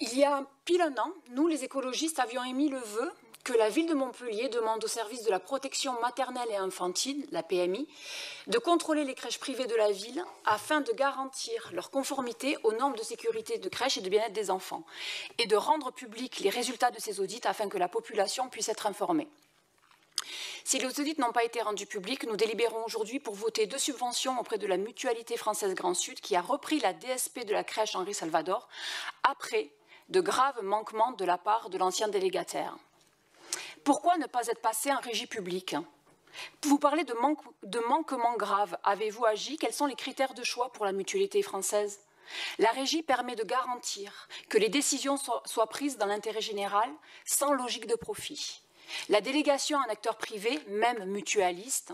Il y a pile un an, nous, les écologistes, avions émis le vœu que la ville de Montpellier demande au service de la protection maternelle et infantile, la PMI, de contrôler les crèches privées de la ville afin de garantir leur conformité aux normes de sécurité de crèche et de bien-être des enfants et de rendre publics les résultats de ces audits afin que la population puisse être informée. Si les audits n'ont pas été rendus publics, nous délibérons aujourd'hui pour voter 2 subventions auprès de la Mutualité Française Grand Sud qui a repris la DSP de la crèche Henri Salvador après de graves manquements de la part de l'ancien délégataire. Pourquoi ne pas être passé en régie publique? Vous parlez de manquements graves. Avez-vous agi? Quels sont les critères de choix pour la Mutualité française? La régie permet de garantir que les décisions soient prises dans l'intérêt général, sans logique de profit. La délégation à un acteur privé, même mutualiste,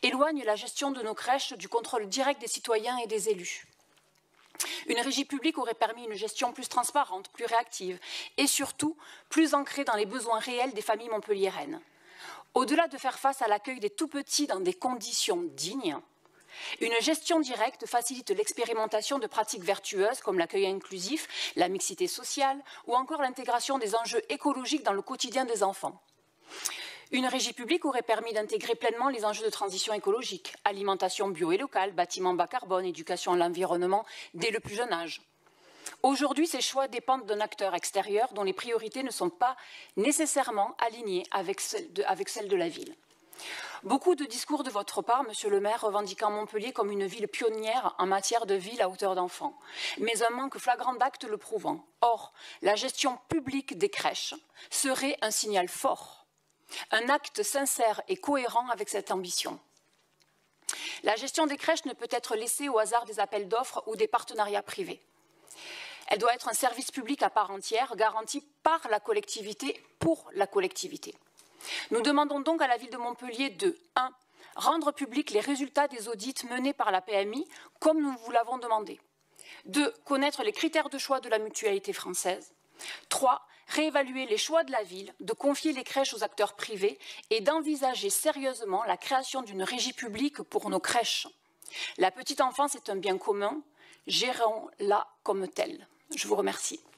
éloigne la gestion de nos crèches du contrôle direct des citoyens et des élus. Une régie publique aurait permis une gestion plus transparente, plus réactive et surtout plus ancrée dans les besoins réels des familles montpelliéraines. Au-delà de faire face à l'accueil des tout-petits dans des conditions dignes, une gestion directe facilite l'expérimentation de pratiques vertueuses comme l'accueil inclusif, la mixité sociale ou encore l'intégration des enjeux écologiques dans le quotidien des enfants. Une régie publique aurait permis d'intégrer pleinement les enjeux de transition écologique, alimentation bio et locale, bâtiments bas carbone, éducation à l'environnement dès le plus jeune âge. Aujourd'hui, ces choix dépendent d'un acteur extérieur dont les priorités ne sont pas nécessairement alignées avec celles de la ville. Beaucoup de discours de votre part, Monsieur le maire, revendiquant Montpellier comme une ville pionnière en matière de ville à hauteur d'enfants, mais un manque flagrant d'actes le prouvant. Or, la gestion publique des crèches serait un signal fort, un acte sincère et cohérent avec cette ambition. La gestion des crèches ne peut être laissée au hasard des appels d'offres ou des partenariats privés. Elle doit être un service public à part entière, garanti par la collectivité, pour la collectivité. Nous demandons donc à la ville de Montpellier de 1. Rendre publics les résultats des audits menés par la PMI, comme nous vous l'avons demandé. 2. Connaître les critères de choix de la Mutualité française. 3. Réévaluer les choix de la ville, de confier les crèches aux acteurs privés et d'envisager sérieusement la création d'une régie publique pour nos crèches. La petite enfance est un bien commun, gérons-la comme telle. Je vous remercie.